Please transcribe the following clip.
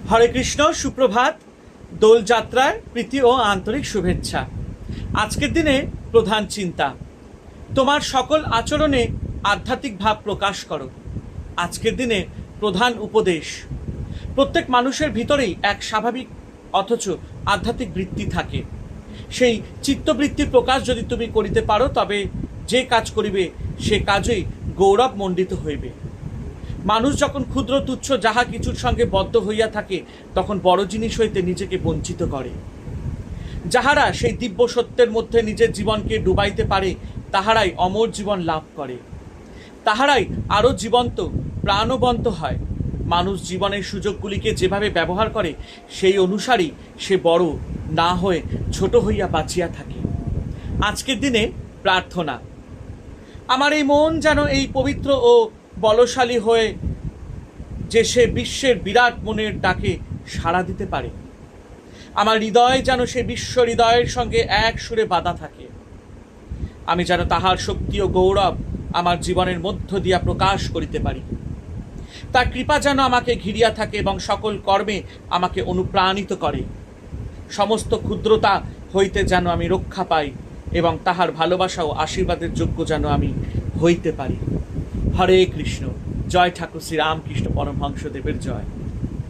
হরে কৃষ্ণ, সুপ্রভাত। দোলযাত্রার প্রীতি ও আন্তরিক শুভেচ্ছা। আজকের দিনে প্রধান চিন্তা, তোমার সকল আচরণে আধ্যাত্মিক ভাব প্রকাশ করো। আজকের দিনে প্রধান উপদেশ, প্রত্যেক মানুষের ভিতরেই এক স্বাভাবিক অথচ আধ্যাত্মিক বৃত্তি থাকে। সেই চিত্তবৃত্তির প্রকাশ যদি তুমি করিতে পারো, তবে যে কাজ করিবে সে কাজই গৌরব মণ্ডিত হইবে। মানুষ যখন ক্ষুদ্র তুচ্ছ যাহা কিছুর সঙ্গে বদ্ধ হইয়া থাকে, তখন বড় জিনিস হইতে নিজেকে বঞ্চিত করে। যাহারা সেই দিব্য সত্যের মধ্যে নিজের জীবনকে ডুবাইতে পারে, তাহারাই অমর জীবন লাভ করে, তাহারাই আরও জীবন্ত প্রাণবন্ত হয়। মানুষ জীবনের সুযোগগুলিকে যেভাবে ব্যবহার করে, সেই অনুসারেই সে বড় না হয়ে ছোট হইয়া বাঁচিয়া থাকে। আজকের দিনে প্রার্থনা, আমার এই মন যেন এই পবিত্র ও বলশালী হয়ে যে সে বিশ্বের বিরাট মনের ডাকে সাড়া দিতে পারে। আমার হৃদয় যেন সে বিশ্ব হৃদয়ের সঙ্গে এক সুরে বাঁধা থাকে। আমি যেন তাহার শক্তি ও গৌরব আমার জীবনের মধ্য দিয়া প্রকাশ করিতে পারি। তার কৃপা যেন আমাকে ঘিরিয়া থাকে এবং সকল কর্মে আমাকে অনুপ্রাণিত করে। সমস্ত ক্ষুদ্রতা হইতে যেন আমি রক্ষা পাই এবং তাহার ভালোবাসা ও আশীর্বাদের যোগ্য যেন আমি হইতে পারি। হরে কৃষ্ণ। জয় ঠাকুর শ্রী রামকৃষ্ণ পরমহংসদেবের জয়।